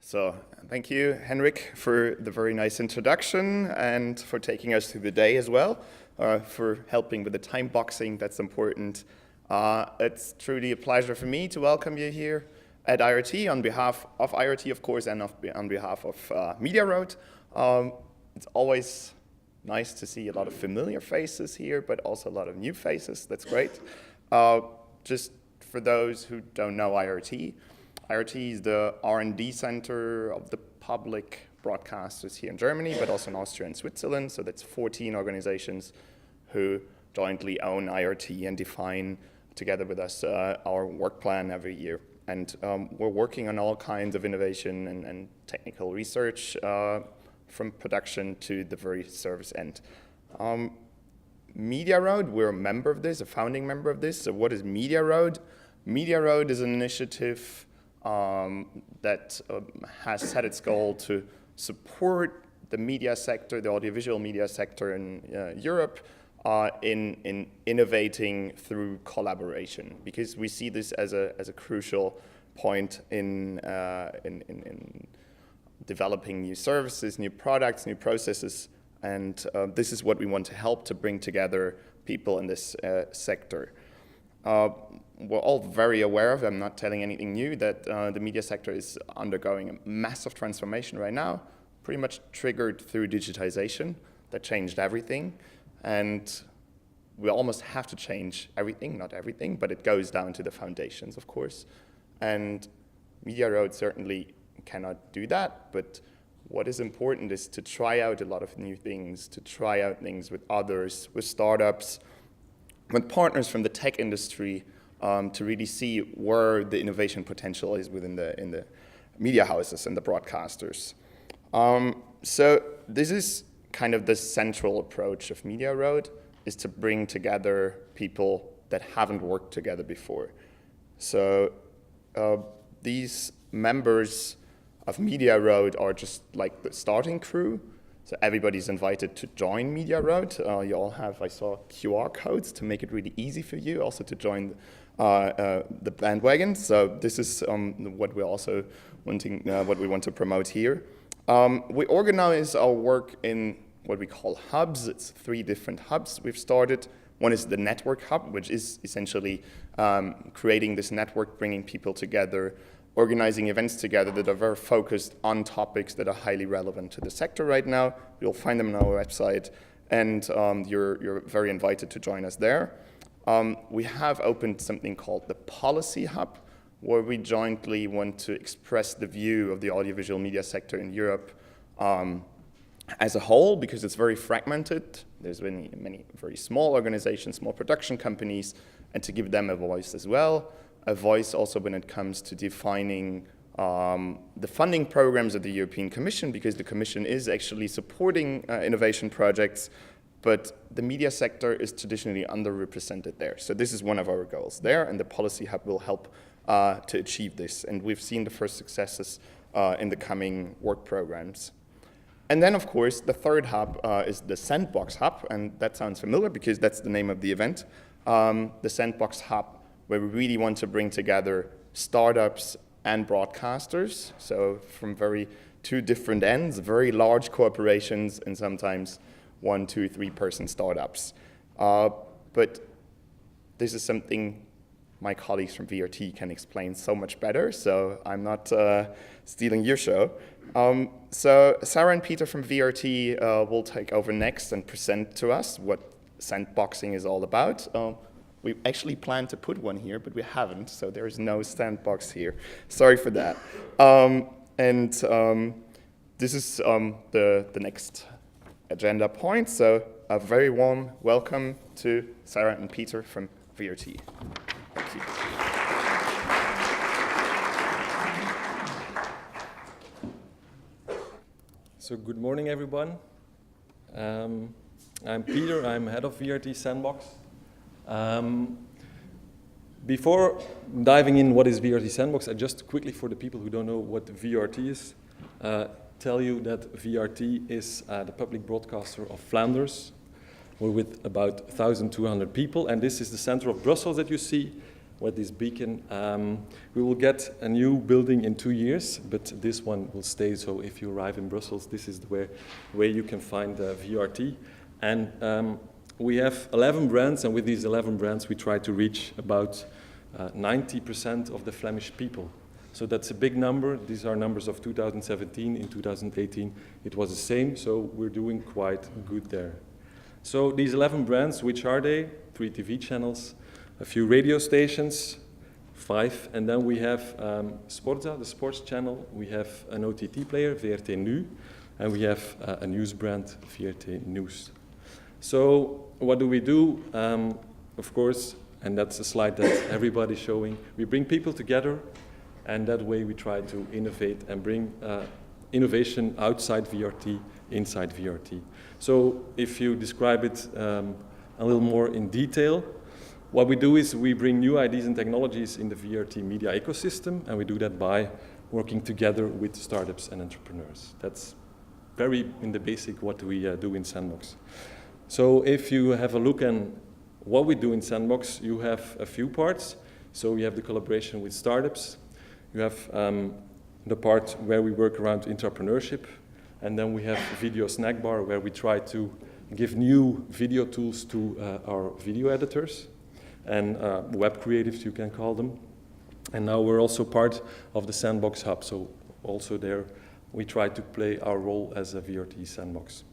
So thank you, Henrik, for the very nice introduction and for taking us through the day as well, for helping with the time boxing. That's important. It's truly a pleasure for me to welcome you here at IRT on behalf of IRT, of course, and on behalf of Media Road. It's always nice to see a lot of familiar faces here, but also a lot of new faces. That's great. Just for those who don't know IRT, IRT is the R&D center of the public broadcasters here in Germany, but also in Austria and Switzerland. So that's 14 organizations who jointly own IRT and define together with us our work plan every year. And we're working on all kinds of innovation and technical research from production to the very service end. Media Road, we're a member of this, a founding member of this. So what is Media Road? Media Road is an initiative that has set its goal to support the media sector, the audiovisual media sector in Europe, in innovating through collaboration, because we see this as a crucial point in developing new services, new products, new processes, and this is what we want to help to bring together people in this sector. We're all very aware of, I'm not telling anything new, that the media sector is undergoing a massive transformation right now, pretty much triggered through digitization that changed everything. And we almost have to change everything, not everything, but it goes down to the foundations, of course. And Media Road certainly cannot do that, but what is important is to try out a lot of new things, to try out things with others, with startups, with partners from the tech industry, to really see where the innovation potential is within the media houses and the broadcasters. So this is kind of the central approach of Media Road, is to bring together people that haven't worked together before. So these members of Media Road are just like the starting crew. So everybody's invited to join Media Road. You all have, I saw, QR codes to make it really easy for you also to join the bandwagon. So this is what we're also wanting, what we want to promote here. We organize our work in what we call hubs. It's 3 different hubs we've started. One is the network hub, which is essentially creating this network, bringing people together, organizing events together that are very focused on topics that are highly relevant to the sector right now. You'll find them on our website, and you're very invited to join us there. We have opened something called the Policy Hub, where we jointly want to express the view of the audiovisual media sector in Europe as a whole, because it's very fragmented. There's many very small organizations, small production companies, and to give them a voice as well. A voice also when it comes to defining the funding programs of the European Commission, because the Commission is actually supporting innovation projects, but the media sector is traditionally underrepresented there. So this is one of our goals there, and the Policy Hub will help to achieve this. And we've seen the first successes in the coming work programs. And then, of course, the third hub is the Sandbox Hub, and that sounds familiar because that's the name of the event. The Sandbox Hub, where we really want to bring together startups and broadcasters, so from 2 different ends, very large corporations and sometimes 1, 2, 3-person startups. But this is something my colleagues from VRT can explain so much better, so I'm not stealing your show. So Sarah and Peter from VRT will take over next and present to us what sandboxing is all about. We actually planned to put one here, but we haven't, so there is no sandbox here. Sorry for that. This is the next agenda point, so a very warm welcome to Sarah and Peter from VRT. Thank you. So good morning, everyone. I'm Peter, I'm head of VRT Sandbox. Before diving in what is VRT Sandbox, I just quickly, for the people who don't know what VRT is, tell you that VRT is the public broadcaster of Flanders. We're with about 1,200 people, and this is the center of Brussels that you see. with this beacon. We will get a new building in 2 years, but this one will stay. So if you arrive in Brussels, this is where you can find VRT. And we have 11 brands, and with these 11 brands, we try to reach about 90% of the Flemish people. So that's a big number. These are numbers of 2017. In 2018, it was the same, so we're doing quite good there. So these 11 brands, which are they? 3 TV channels, a few radio stations, 5, and then we have Sporza, the sports channel. We have an OTT player, VRT Nu, and we have a news brand, VRT News. So what do we do? Of course, and that's a slide that everybody's showing, we bring people together, and that way we try to innovate and bring innovation outside VRT, inside VRT. So if you describe it a little more in detail, what we do is we bring new ideas and technologies in the VRT media ecosystem, and we do that by working together with startups and entrepreneurs. That's very in the basic what we do in Sandbox. So if you have a look at what we do in Sandbox, you have a few parts. So we have the collaboration with startups. You have the part where we work around entrepreneurship. And then we have Video Snack Bar, where we try to give new video tools to our video editors and web creatives, you can call them. And now we're also part of the Sandbox Hub. So also there, we try to play our role as a VRT Sandbox.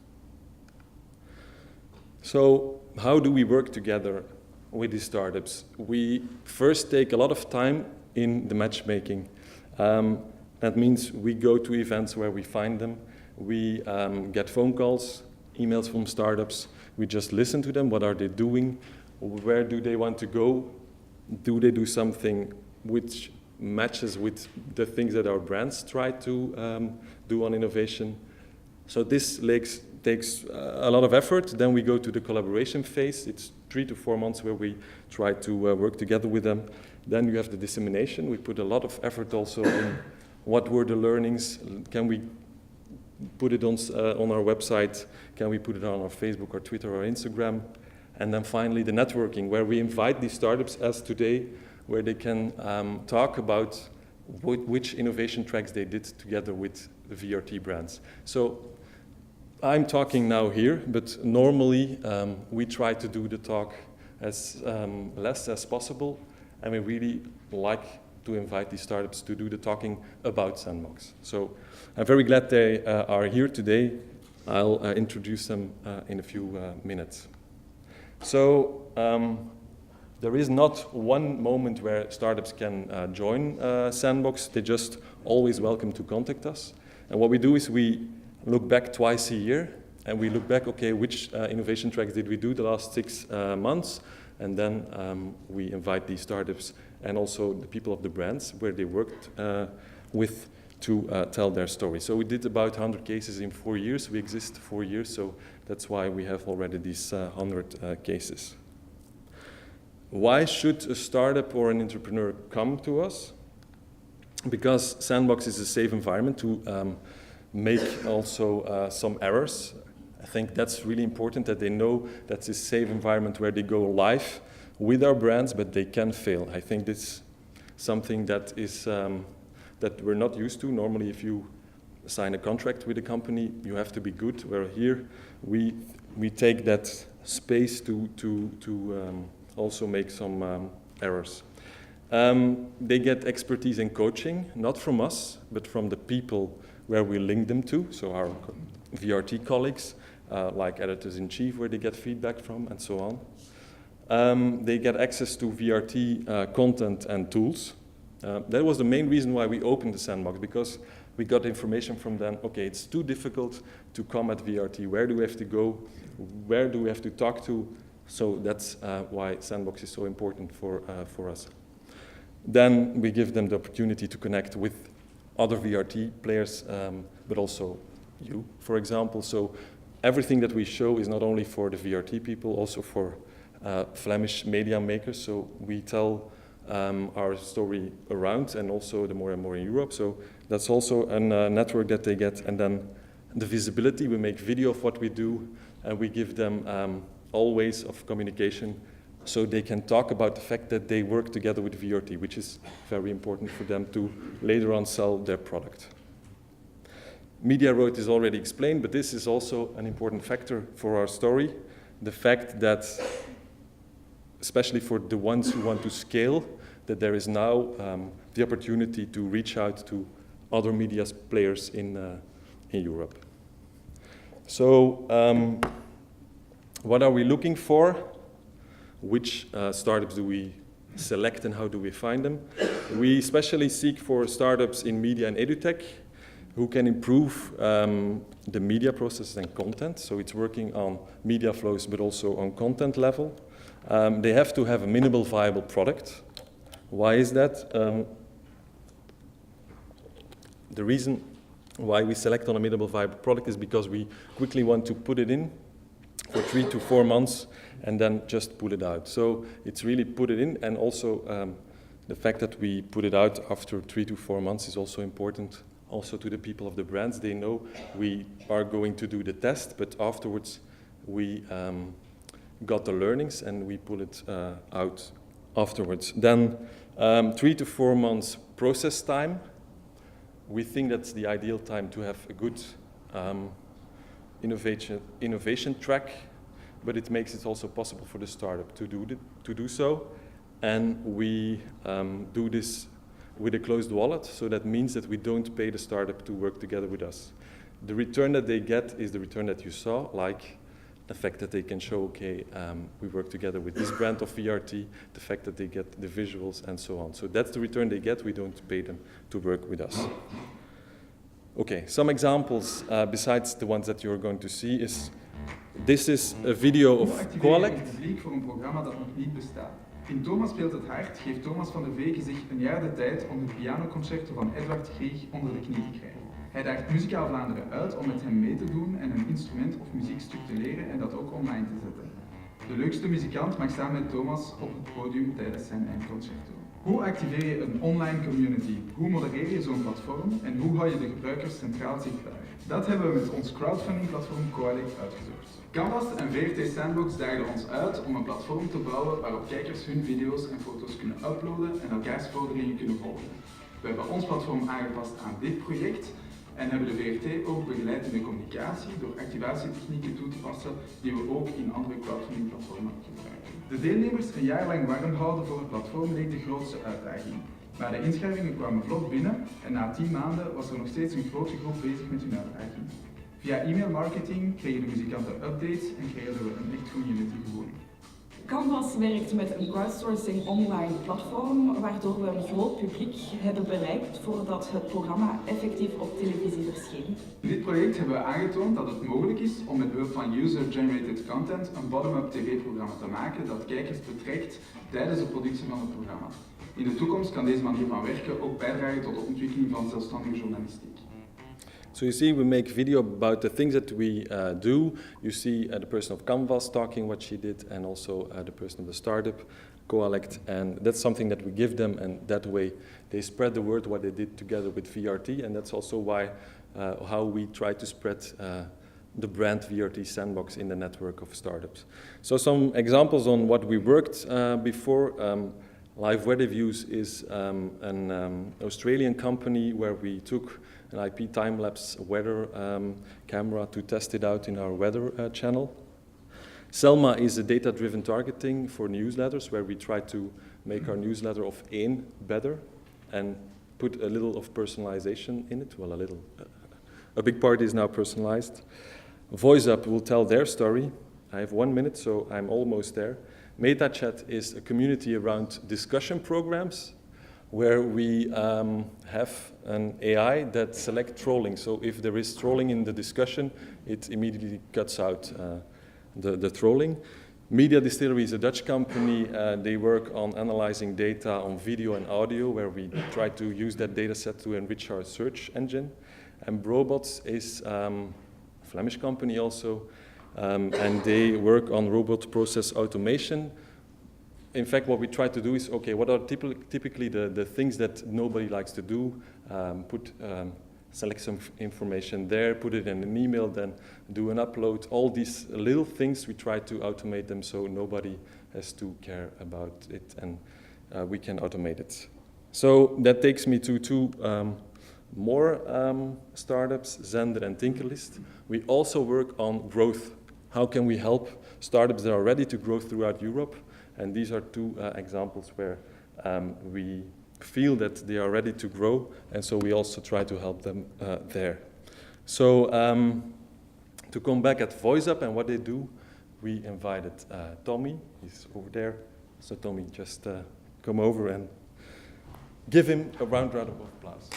So how do we work together with these startups? We first take a lot of time in the matchmaking. That means we go to events where we find them. We get phone calls, emails from startups. We just listen to them. What are they doing? Where do they want to go? Do they do something which matches with the things that our brands try to do on innovation? So this takes a lot of effort. Then we go to the collaboration phase. It's 3 to 4 months where we try to work together with them. Then you have the dissemination. We put a lot of effort also in what were the learnings. Can we put it on our website? Can we put it on our Facebook or Twitter or Instagram? And then finally the networking, where we invite these startups as today, where they can talk about which innovation tracks they did together with the VRT brands. So I'm talking now here, but normally we try to do the talk as less as possible, and we really like to invite these startups to do the talking about Sandbox. So I'm very glad they are here today. I'll introduce them in a few minutes. So there is not one moment where startups can join Sandbox. They're just always welcome to contact us. And what we do is we look back twice a year, and we look back, okay, which innovation tracks did we do the last 6 months? And then we invite these startups and also the people of the brands where they worked with to tell their story. So we did about 100 cases in 4 years. We exist 4 years, so that's why we have already these 100 cases. Why should a startup or an entrepreneur come to us? Because Sandbox is a safe environment to make also some errors. I think that's really important, that they know that's a safe environment where they go live with our brands, but they can fail. I think this is something that is that we're not used to. Normally, if you sign a contract with a company, you have to be good. Where here, we take that space to also make some errors. They get expertise in coaching, not from us, but from the people where we link them to, so our VRT colleagues, like editors-in-chief, where they get feedback from, and so on. They get access to VRT content and tools. That was the main reason why we opened the Sandbox, because we got information from them, okay, it's too difficult to come at VRT. Where do we have to go? Where do we have to talk to? So that's why Sandbox is so important for us. Then we give them the opportunity to connect with other VRT players, but also you, for example. So everything that we show is not only for the VRT people, also for Flemish media makers. So we tell our story around, and also the more and more in Europe. So that's also a network that they get. And then the visibility, we make video of what we do, and we give them all ways of communication, so they can talk about the fact that they work together with VRT, which is very important for them to later on sell their product. Media road is already explained, but this is also an important factor for our story. The fact that, especially for the ones who want to scale, that there is now the opportunity to reach out to other media players in Europe. So what are we looking for? Which startups do we select and how do we find them? We especially seek for startups in media and edutech who can improve the media processes and content. So it's working on media flows, but also on content level. They have to have a minimal viable product. Why is that? The reason why we select on a minimal viable product is because we quickly want to put it in for 3 to 4 months and then just pull it out. So it's really put it in, and also the fact that we put it out after 3 to 4 months is also important. Also to the people of the brands, they know we are going to do the test, but afterwards we got the learnings and we pull it out afterwards. Then 3 to 4 months process time. We think that's the ideal time to have a good innovation track, but it makes it also possible for the startup to do so. And we do this with a closed wallet, so that means that we don't pay the startup to work together with us. The return that they get is the return that you saw, like the fact that they can show, okay, we work together with this brand of VRT, the fact that they get the visuals and so on. So that's the return they get. We don't pay them to work with us. Okay, some examples besides the ones that you're going to see is, this is a video of Coalect. Voor een programma dat nog niet bestaat. In Thomas speelt het hart geeft Thomas van der Veken zich een jaar de tijd om het pianoconcerto van Edward Grieg onder de knie te krijgen. Hij daagt Muzikaal Vlaanderen uit om met hem mee te doen en een instrument of muziekstuk te leren en dat ook online te zetten. De leukste muzikant mag samen met Thomas op het podium tijdens zijn eindconcerto. Hoe activeer je een online community? Hoe modereer je zo'n platform? En hoe hou je de gebruikers centraal zichtbaar? Dat hebben we met ons crowdfunding-platform Coalect uitgezocht. Canvas en VRT Sandbox daagden ons uit om een platform te bouwen waarop kijkers hun video's en foto's kunnen uploaden en elkaars vorderingen kunnen volgen. We hebben ons platform aangepast aan dit project en hebben de VRT ook begeleid in de communicatie door activatietechnieken toe te passen die we ook in andere crowdfunding-platformen gebruiken. De deelnemers een jaar lang warm houden voor het platform leek de grootste uitdaging. Maar de inschrijvingen kwamen vlot binnen en na 10 maanden was er nog steeds een grote groep bezig met hun uitdaging. Via e-mailmarketing kregen de muzikanten updates en creëerden we een echt community-gevoel. Canvas werkt met een crowdsourcing online platform, waardoor we een groot publiek hebben bereikt voordat het programma effectief op televisie verscheen. In dit project hebben we aangetoond dat het mogelijk is om met behulp van user-generated content een bottom-up tv-programma te maken dat kijkers betrekt tijdens de productie van het programma. In de toekomst kan deze manier van werken ook bijdragen tot de ontwikkeling van zelfstandige journalistiek. So you see, we make video about the things that we do. You see the person of Canvas talking what she did, and also the person of the startup, Coalect, and that's something that we give them, and that way they spread the word what they did together with VRT, and that's also why how we try to spread the brand VRT Sandbox in the network of startups. So some examples on what we worked before. Live Weather Views is an Australian company where we took an IP time-lapse weather camera to test it out in our weather channel. Selma is a data-driven targeting for newsletters where we try to make our newsletter of één better and put a little of personalization in it. Well, a big part is now personalized. VoiceUp will tell their story. I have 1 minute, so I'm almost there. MetaChat is a community around discussion programs where we have an AI that selects trolling. So if there is trolling in the discussion, it immediately cuts out the trolling. Media Distillery is a Dutch company. They work on analyzing data on video and audio, where we try to use that data set to enrich our search engine. And Brobots is a Flemish company also, and they work on robot process automation. In fact, what we try to do is, okay, what are typically the things that nobody likes to do? Put select some information there, put it in an email, then do an upload. All these little things, we try to automate them so nobody has to care about it, and we can automate it. So that takes me to two more startups, Zender and Tinkerlist. We also work on growth. How can we help startups that are ready to grow throughout Europe? And these are two examples where we feel that they are ready to grow, and so we also try to help them there. So to come back at VoiceUp and what they do, we invited Tommy. He's over there. So Tommy, just come over and give him a round of applause.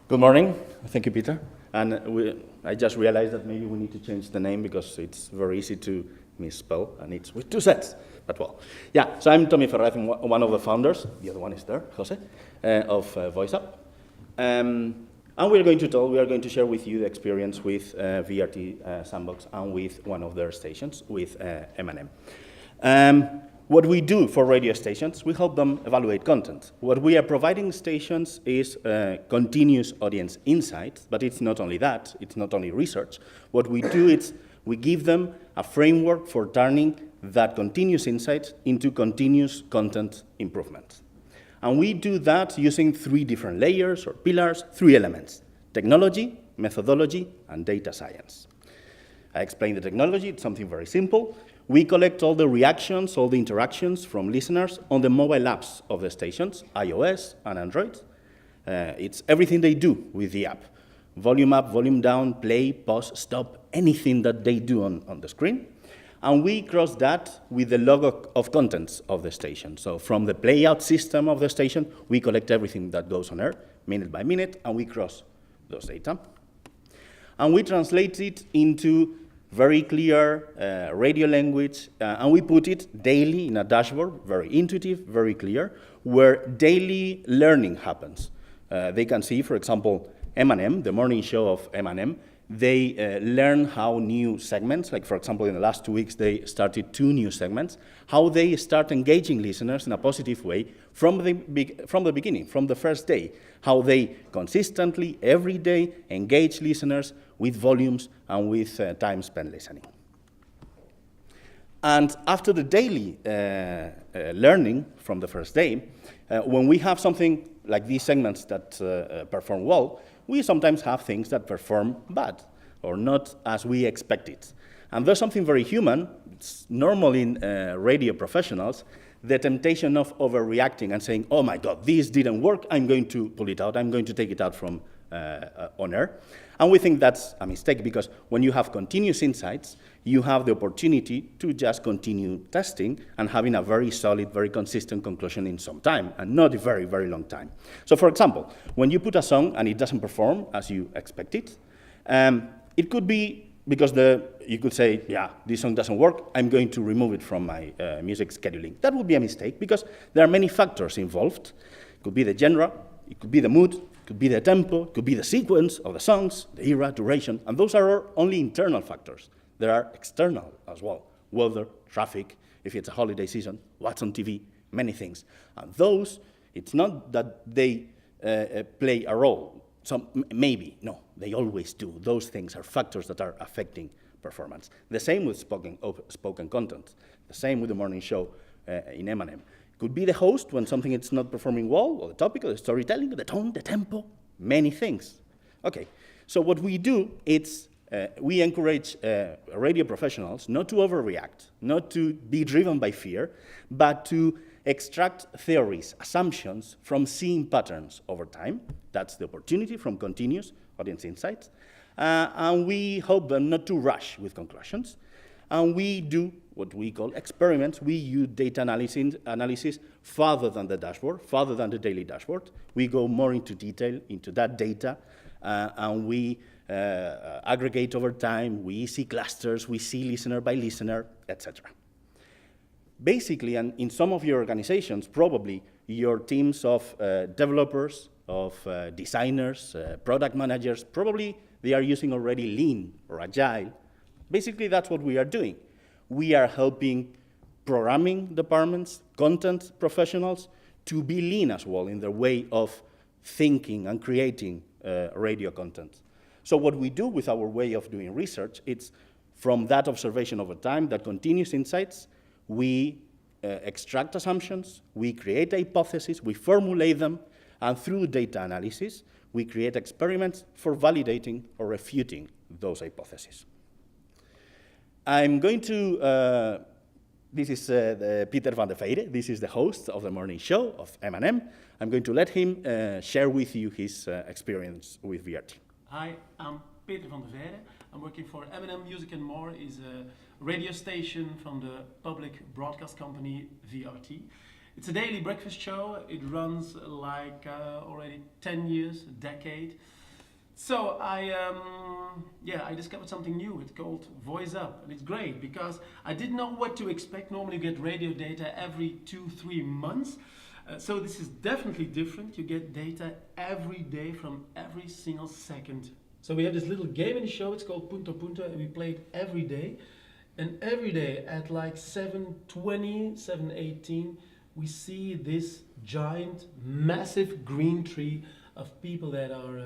Good morning. Thank you, Peter. And I just realized that maybe we need to change the name because it's very easy to misspell, and it's with two Z's. But well, yeah. So I'm Tommy Ferraz, I'm one of the founders. The other one is there, Jose, of VoiceUp. And we are going to share with you the experience with VRT Sandbox and with one of their stations, with M&M. What we do for radio stations, we help them evaluate content. What we are providing stations is continuous audience insights, but it's not only that, it's not only research. What we do is we give them a framework for turning that continuous insight into continuous content improvement. And we do that using three different layers or pillars, three elements: technology, methodology, and data science. I explained the technology, it's something very simple. We collect all the reactions, all the interactions from listeners on the mobile apps of the stations, iOS and Android. It's everything they do with the app. Volume up, volume down, play, pause, stop, anything that they do on the screen. And we cross that with the log of contents of the station. So from the playout system of the station, we collect everything that goes on air, minute by minute, and we cross those data. And we translate it into very clear radio language, and we put it daily in a dashboard, very intuitive, very clear, where daily learning happens. They can see, for example, M&M, the morning show of M&M, they learn how new segments, like for example, in the last 2 weeks, they started 2 new segments, how they start engaging listeners in a positive way from the beginning, from the first day, how they consistently, every day, engage listeners with volumes and with time spent listening. And after the daily learning from the first day, when we have something like these segments that perform well, we sometimes have things that perform bad or not as we expected. And there's something very human. It's normal in radio professionals, the temptation of overreacting and saying, oh my God, this didn't work, I'm going to pull it out, I'm going to take it out from on air. And we think that's a mistake because when you have continuous insights, you have the opportunity to just continue testing and having a very solid, very consistent conclusion in some time, and not a very, very long time. So for example, when you put a song and it doesn't perform as you expect it could be because you could say, yeah, this song doesn't work, I'm going to remove it from my music scheduling. That would be a mistake because there are many factors involved. It could be the genre, it could be the mood, it could be the tempo, it could be the sequence of the songs, the era, duration, and those are only internal factors. There are external as well, weather, traffic, if it's a holiday season, what's on TV, many things. And those, it's not that they play a role. So maybe, no, they always do. Those things are factors that are affecting performance. The same with spoken content. The same with the morning show in M&M. Could be the host when something is not performing well, or the topic, or the storytelling, the tone, the tempo, many things. Okay, so what we do is we encourage radio professionals not to overreact, not to be driven by fear, but to extract theories, assumptions from seeing patterns over time. That's the opportunity from continuous audience insights. And we help them not to rush with conclusions. And we do what we call experiments. We use data analysis farther than the dashboard, farther than the daily dashboard. We go more into detail into that data, and we aggregate over time. We see clusters, we see listener by listener, etc. Basically, and in some of your organizations, probably your teams of developers, of designers, product managers, probably they are using already lean or agile. Basically, that's what we are doing. We are helping programming departments, content professionals to be lean as well in their way of thinking and creating radio content. So what we do with our way of doing research, it's from that observation over time, that continuous insights, we extract assumptions, we create hypotheses, we formulate them, and through data analysis, we create experiments for validating or refuting those hypotheses. I'm going to, this is Peter van der Veire. This is the host of the morning show of M&M. I'm going to let him share with you his experience with VRT. Hi, I'm Peter van der Veire. I'm working for M&M Music and More, is a radio station from the public broadcast company VRT. It's a daily breakfast show. It runs like already 10 years, a decade. So I discovered something new. It's called Voice Up, and it's great because I didn't know what to expect. Normally you get radio data every 2-3 months. So this is definitely different. You get data every day from every single second. So we have this little game in the show. It's called Punto Punto, and we play it every day. And every day at like 7:20, 7:18, we see this giant, massive green tree of people that are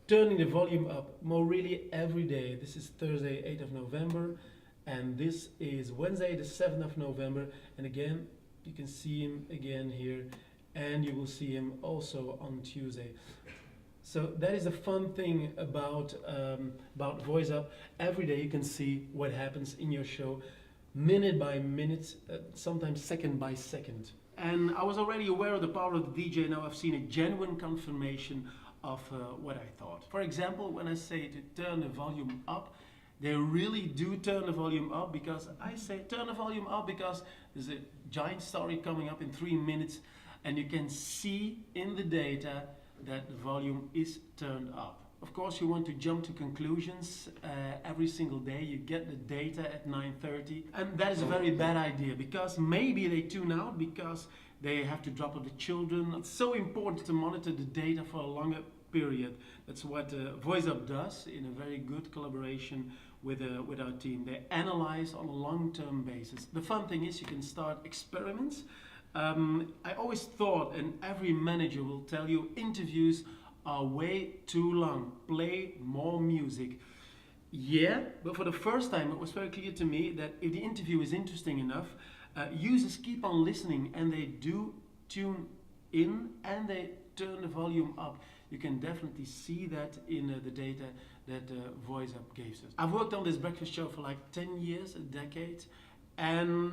turning the volume up more really every day. This is Thursday, 8th of November, and this is Wednesday, the 7th of November. And again, you can see him again here, and you will see him also on Tuesday. So that is the fun thing about Voice Up. Every day you can see what happens in your show, minute by minute, sometimes second by second. And I was already aware of the power of the DJ. Now I've seen a genuine confirmation of what I thought. For example, when I say to turn the volume up, they really do turn the volume up, because I say turn the volume up because there's a giant story coming up in 3 minutes, and you can see in the data that the volume is turned up. Of course, you want to jump to conclusions every single day. You get the data at 9:30, and that is a very bad idea, because maybe they tune out because they have to drop off the children. It's so important to monitor the data for a longer period. That's what Voice Up does in a very good collaboration with our team. They analyze on a long-term basis. The fun thing is you can start experiments. I always thought, and every manager will tell you, interviews are way too long. Play more music. Yeah, but for the first time it was very clear to me that if the interview is interesting enough, users keep on listening, and they do tune in and they turn the volume up. You can definitely see that in the data that Voice Up gives us. I've worked on this breakfast show for like 10 years, a decade, and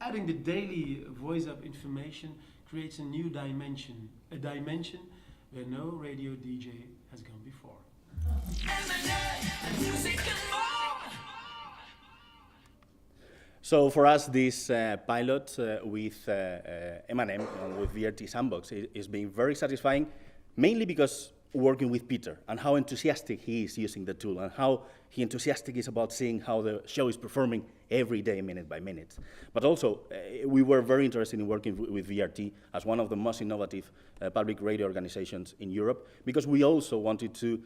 adding the daily Voice Up information creates a new dimension, a dimension where no radio DJ has gone before. So for us, this pilot with M&M and with VRT Sandbox is being very satisfying, mainly because working with Peter and how enthusiastic he is using the tool and how he enthusiastic is about seeing how the show is performing every day, minute by minute. But also, we were very interested in working with VRT as one of the most innovative public radio organizations in Europe, because we also wanted to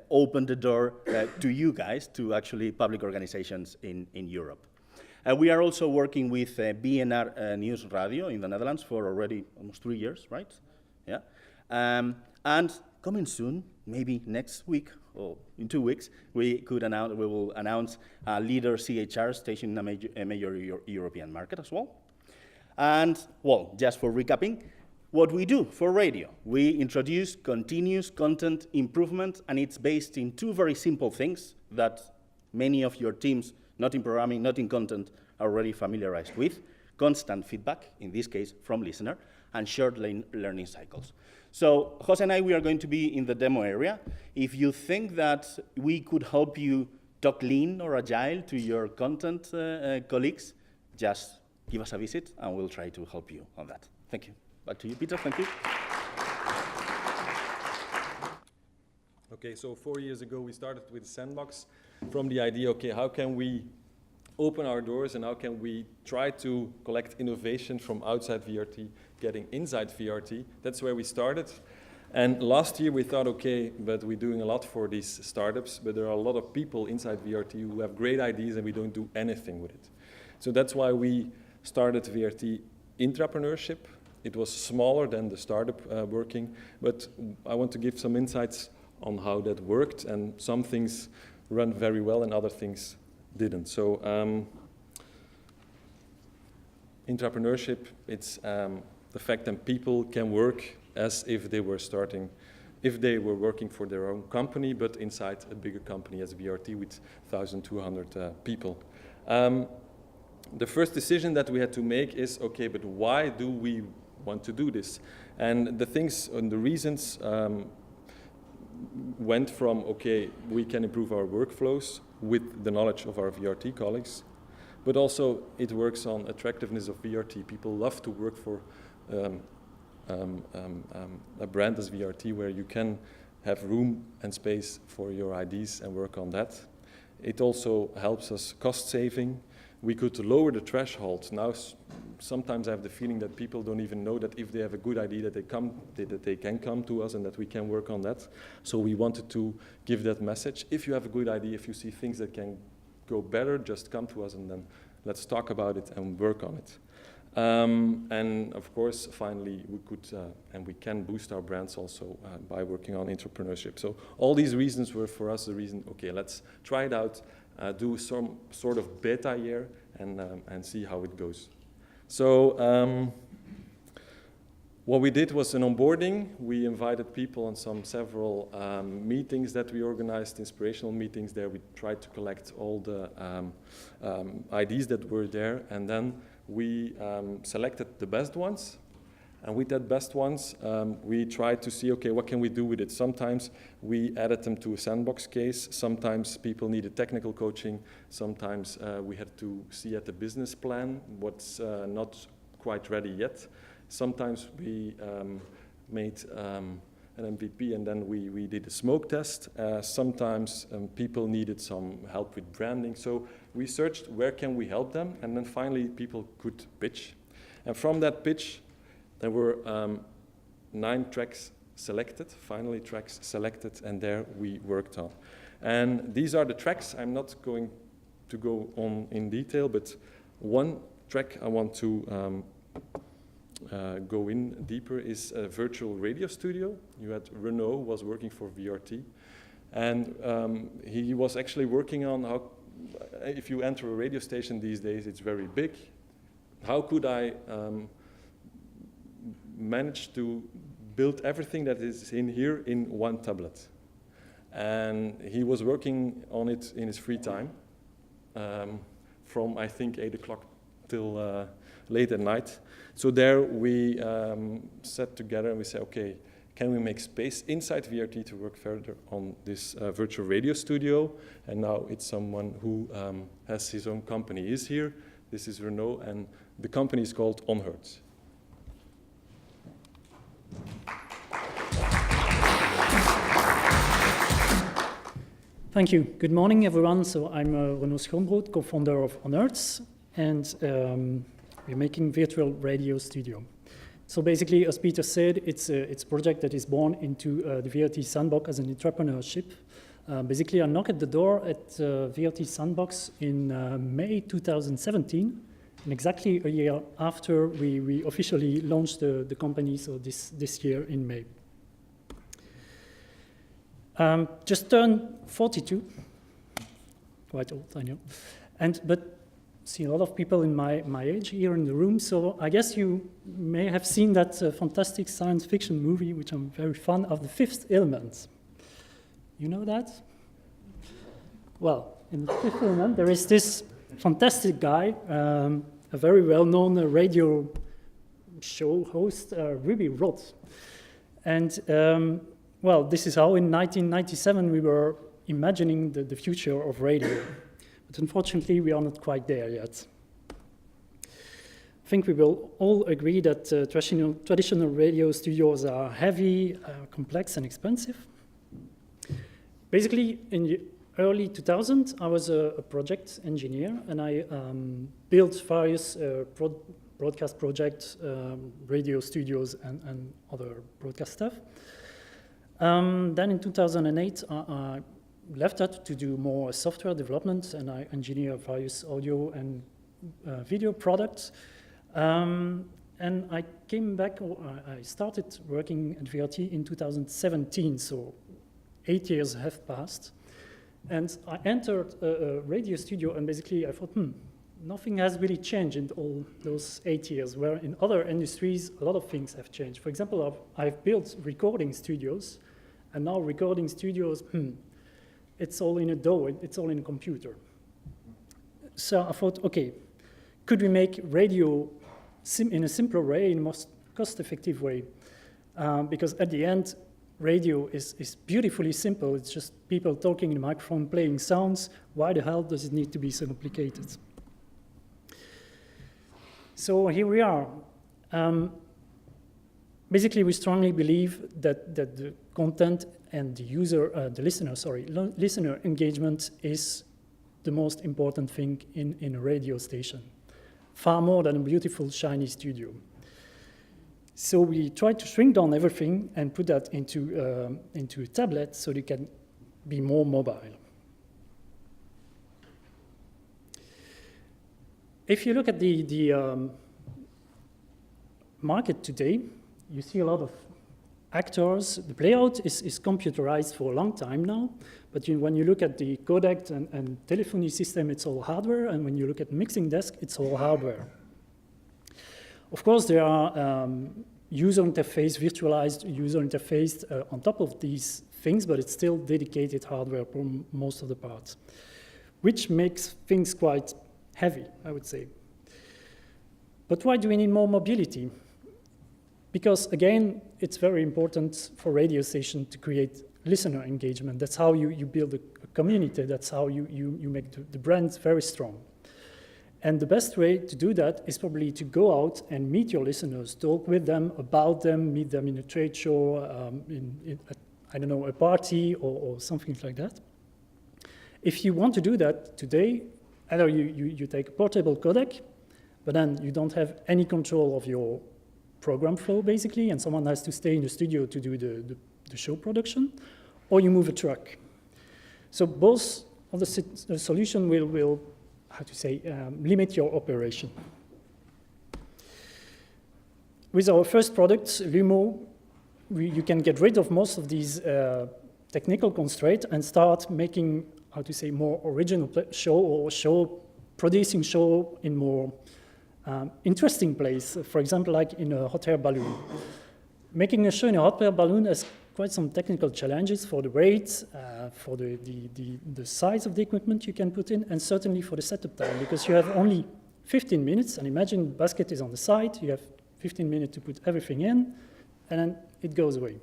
open the door to you guys, to actually public organizations in Europe. We are also working with BNR News Radio in the Netherlands for already almost 3 years, right? Yeah. And coming soon, maybe next week or in 2 weeks, we will announce a leader CHR station in a major European market as well. And, well, just for recapping, what we do for radio, we introduce continuous content improvement, and it's based in 2 very simple things that many of your teams, not in programming, not in content, are already familiarized with: constant feedback, in this case from listener, and shared learning cycles. So Jose and I, we are going to be in the demo area. If you think that we could help you talk lean or agile to your content colleagues, just give us a visit and we'll try to help you on that. Thank you. Back to you, Peter. Thank you. Okay, so 4 years ago we started with Sandbox from the idea, okay, how can we open our doors and how can we try to collect innovation from outside VRT, getting inside VRT. That's where we started. And last year we thought, okay, but we're doing a lot for these startups, but there are a lot of people inside VRT who have great ideas and we don't do anything with it. So that's why we started VRT intrapreneurship. It was smaller than the startup working, but I want to give some insights on how that worked, and some things run very well and other things didn't. So intrapreneurship, it's the fact that people can work as if they were working for their own company, but inside a bigger company as VRT with 1,200 people. The first decision that we had to make is, okay, but why do we want to do this? And the things and the reasons went from, okay, we can improve our workflows with the knowledge of our VRT colleagues, but also it works on attractiveness of VRT. People love to work for a brand as VRT, where you can have room and space for your ideas and work on that. It also helps us cost saving. We could lower the threshold. Now, sometimes I have the feeling that people don't even know that if they have a good idea that they can come to us and that we can work on that. So we wanted to give that message. If you have a good idea, if you see things that can go better, just come to us and then let's talk about it and work on it. And of course, finally, we could and we can boost our brands also by working on entrepreneurship. So all these reasons were for us the reason, okay, let's try it out, do some sort of beta year and see how it goes. So what we did was an onboarding. We invited people on several meetings that we organized, inspirational meetings there. We tried to collect all the ideas that were there, and then we selected the best ones. And with that best ones, we tried to see, okay, what can we do with it? Sometimes we added them to a sandbox case. Sometimes people needed technical coaching. Sometimes we had to see at the business plan what's not quite ready yet. Sometimes we made an MVP and then we did a smoke test. Sometimes people needed some help with branding. So we searched where can we help them, and then finally people could pitch. And from that pitch, there were 9 tracks selected, finally tracks selected, and there we worked on. And these are the tracks. I'm not going to go on in detail, but one track I want to go in deeper is a virtual radio studio. You had Renault was working for VRT, and he was actually working on how, if you enter a radio station these days, it's very big. How could I manage to build everything that is in here in one tablet? And he was working on it in his free time, from I think 8 o'clock till late at night. So there we sat together and we said, okay, can we make space inside VRT to work further on this virtual radio studio? And now it's someone who has his own company is here. This is Renault, and the company is called Onheard. Thank you. Good morning, everyone. So I'm Renaud Schoonbrood, co-founder of Onheard, and we're making virtual radio studio. So basically, as Peter said, it's a project that is born into the VRT Sandbox as an entrepreneurship. Basically, I knocked at the door at VRT Sandbox in May 2017, and exactly a year after we officially launched the company, so this year in May. Just turned 42, quite old, I know, but see a lot of people in my age here in the room, so I guess you may have seen that fantastic science fiction movie, which I'm very fond of, The Fifth Element. You know that? Well, in The Fifth Element, there is this fantastic guy, a very well-known radio show host, Ruby Rod. And well, this is how in 1997 we were imagining the future of radio. But unfortunately, we are not quite there yet. I think we will all agree that traditional radio studios are heavy, complex, and expensive. Basically, in the early 2000s, I was a project engineer, and I built various broadcast projects, radio studios, and other broadcast stuff. Then in 2008, I left that to do more software development, and I engineer various audio and video products. and I came back, I started working at VRT in 2017, so 8 years have passed. And I entered a radio studio, and basically I thought, nothing has really changed in all those 8 years, where in other industries, a lot of things have changed. For example, I've built recording studios, and now recording studios, it's all in a DAW, it's all in a computer. So I thought, okay, could we make radio in a simpler way, in a most cost-effective way? Because at the end, radio is beautifully simple. It's just people talking in a microphone, playing sounds. Why the hell does it need to be so complicated? So here we are. Basically, we strongly believe that the content and the listener engagement is the most important thing in a radio station, far more than a beautiful, shiny studio. So we try to shrink down everything and put that into a tablet so they can be more mobile. If you look at the market today, you see a lot of actors. The playout is computerized for a long time now, but when you look at the codec and telephony system, it's all hardware, and when you look at mixing desk, it's all hardware. Of course, there are virtualized user interface on top of these things, but it's still dedicated hardware for most of the parts, which makes things quite heavy, I would say. But why do we need more mobility? Because again, it's very important for radio station to create listener engagement. That's how you build a community. That's how you make the brand very strong. And the best way to do that is probably to go out and meet your listeners, talk with them, about them, meet them in a trade show, I don't know, a party or something like that. If you want to do that today, either you take a portable codec, but then you don't have any control of your program flow, basically, and someone has to stay in the studio to do the show production, or you move a truck. So both of the solution will how to say, limit your operation. With our first product, Lumo, you can get rid of most of these technical constraints and start making, how to say, more original show or producing show in more interesting place. For example, like in a hot air balloon. Making a show in a hot air balloon has quite some technical challenges for the weight, for the size of the equipment you can put in, and certainly for the setup time, because you have only 15 minutes, and imagine the basket is on the side, you have 15 minutes to put everything in, and then it goes away.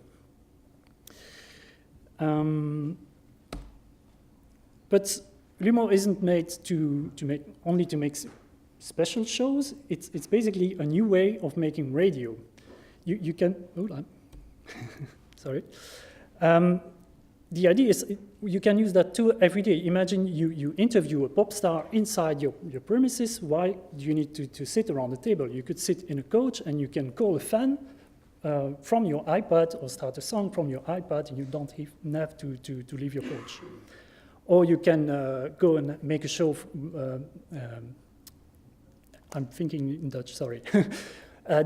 But Lumo isn't made only to make special shows. It's basically a new way of making radio. You can, hold on. Sorry. The idea is you can use that tool every day. Imagine you interview a pop star inside your premises. Why do you need to sit around the table? You could sit in a coach and you can call a fan from your iPad or start a song from your iPad, and you don't even have to leave your coach. Or you can go and make a show. I'm thinking in Dutch, sorry.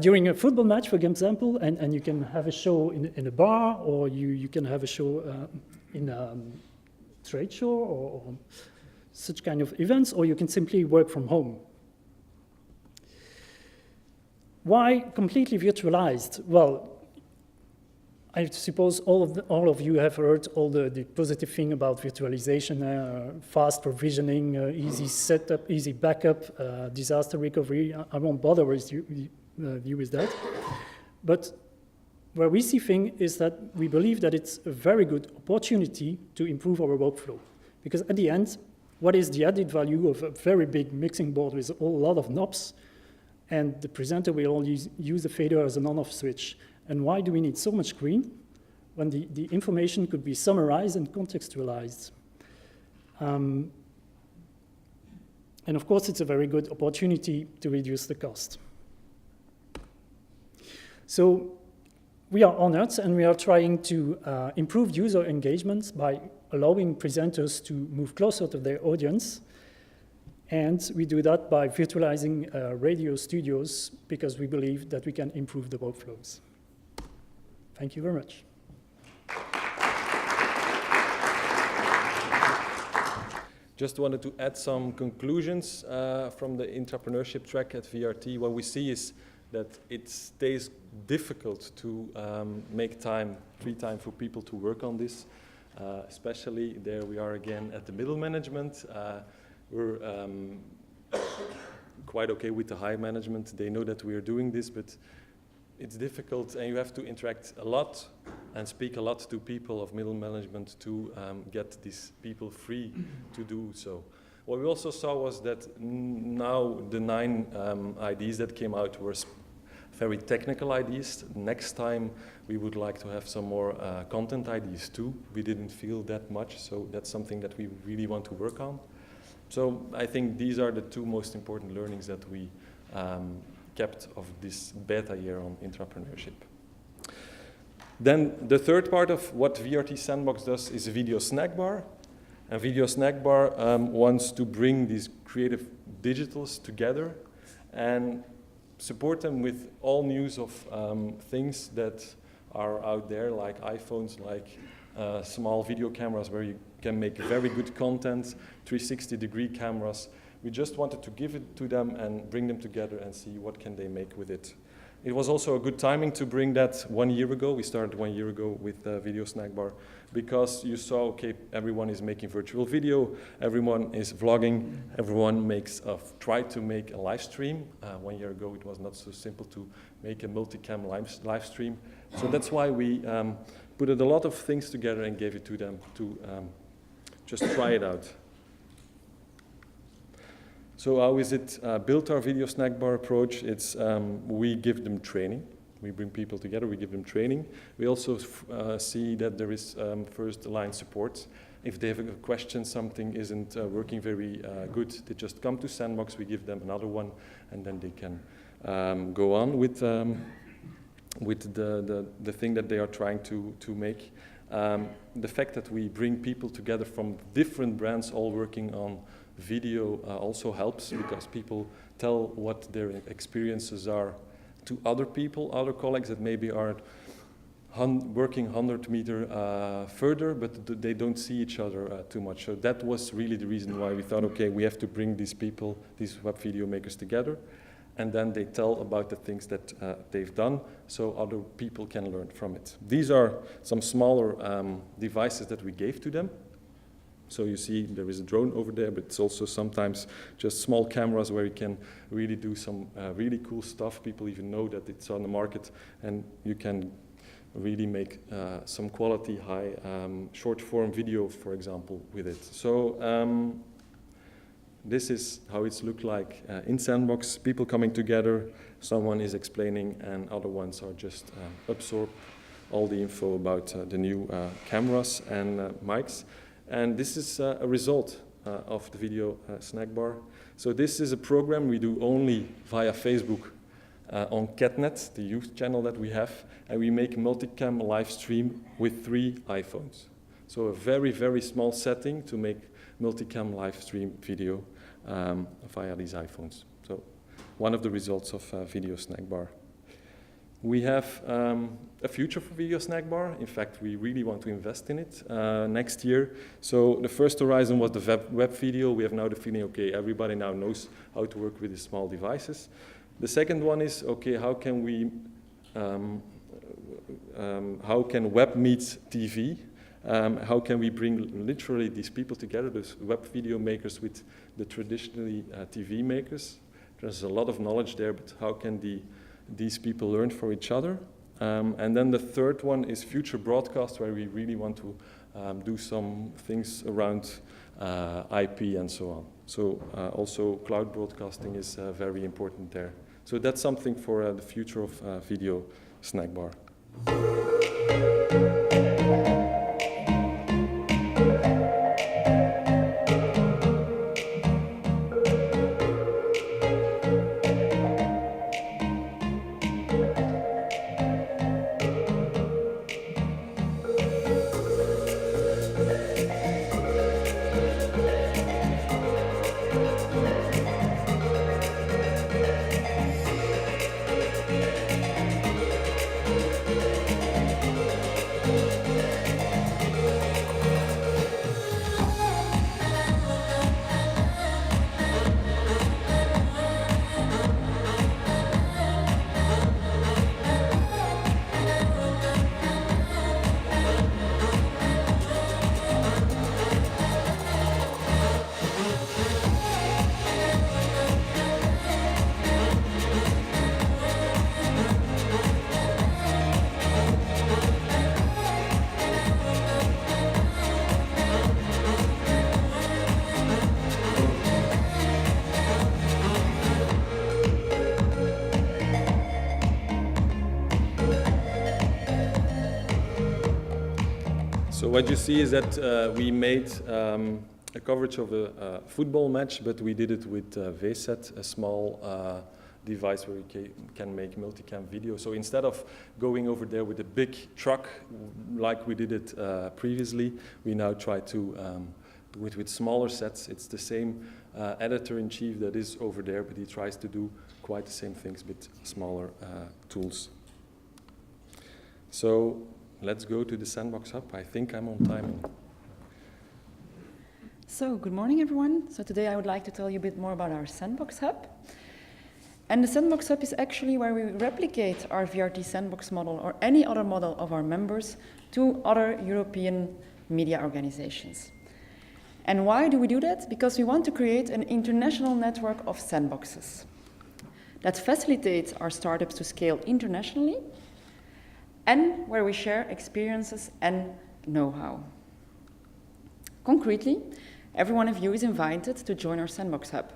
During a football match, for example, and you can have a show in a bar, or you can have a show in a trade show or such kind of events, or you can simply work from home. Why completely virtualized? Well, I suppose all of you have heard all the positive thing about virtualization, fast provisioning, easy setup, easy backup, disaster recovery. I won't bother with you with that. But where we see things is that we believe that it's a very good opportunity to improve our workflow. Because at the end, what is the added value of a very big mixing board with a lot of knobs, and the presenter will only use the fader as an on-off switch? And why do we need so much screen when the information could be summarized and contextualized? And of course, it's a very good opportunity to reduce the cost. So we are honored, and we are trying to improve user engagement by allowing presenters to move closer to their audience. And we do that by virtualizing radio studios because we believe that we can improve the workflows. Thank you very much. Just wanted to add some conclusions from the entrepreneurship track at VRT. What we see is that it stays difficult to make free time for people to work on this. Especially there we are again at the middle management. We're quite okay with the high management. They know that we are doing this, but it's difficult and you have to interact a lot and speak a lot to people of middle management to get these people free to do so. What we also saw was that now the 9 ideas that came out were very technical ideas. Next time we would like to have some more content ideas too. We didn't feel that much, so that's something that we really want to work on. So I think these are the 2 most important learnings that we kept of this beta year on entrepreneurship. Then the third part of what VRT Sandbox does is a video snack bar. And video snack bar wants to bring these creative digitals together and support them with all news of things that are out there, like iPhones, like small video cameras where you can make very good content, 360-degree cameras. We just wanted to give it to them and bring them together and see what can they make with it. It was also a good timing to bring that 1 year ago. We started 1 year ago with the video snack bar because you saw, okay, everyone is making virtual video, everyone is vlogging, everyone tried to make a live stream. 1 year ago it was not so simple to make a multicam live stream. So that's why we put a lot of things together and gave it to them to just try it out. So how is it built, our video snack bar approach? It's we give them training. We bring people together, we give them training. We also see that there is first line support. If they have a question, something isn't working very good, they just come to Sandbox, we give them another one, and then they can go on with the thing that they are trying to make. The fact that we bring people together from different brands all working on video also helps because people tell what their experiences are to other people, other colleagues that maybe are working 100 meters further, but they don't see each other too much. So that was really the reason why we thought, okay, we have to bring these people, these web video makers together, and then they tell about the things that they've done so other people can learn from it. These are some smaller devices that we gave to them. So you see there is a drone over there, but it's also sometimes just small cameras where you can really do some really cool stuff. People even know that it's on the market and you can really make some quality, high short form video, for example, with it. So this is how it's looked like in Sandbox, people coming together, someone is explaining and other ones are just absorb all the info about the new cameras and mics. And this is a result of the video snack bar. So this is a program we do only via Facebook on CatNet, the youth channel that we have, and we make multicam live stream with 3 iPhones. So a very, very small setting to make multicam live stream video via these iPhones. So one of the results of video snack bar. We have a future for Video Snack Bar. In fact, we really want to invest in it next year. So the first horizon was the web video. We have now the feeling, okay, everybody now knows how to work with these small devices. The second one is, okay, how can web meet TV? How can we bring literally these people together, those web video makers with the traditionally TV makers? There's a lot of knowledge there, but how can these people learn from each other? And then the third one is future broadcast, where we really want to do some things around IP and so on. So also cloud broadcasting is very important there. So that's something for the future of Video Snack Bar. what you see is that we made a coverage of a football match, but we did it with VSET, a small device where you can make multicam video. So instead of going over there with a big truck like we did it previously, we now try to do it with smaller sets. It's the same editor-in-chief that is over there, but he tries to do quite the same things with smaller tools. So let's go to the Sandbox Hub. I think I'm on timing. So good morning, everyone. So today I would like to tell you a bit more about our Sandbox Hub. And the Sandbox Hub is actually where we replicate our VRT Sandbox model or any other model of our members to other European media organizations. And why do we do that? Because we want to create an international network of sandboxes that facilitates our startups to scale internationally and where we share experiences and know-how. Concretely, every one of you is invited to join our Sandbox Hub.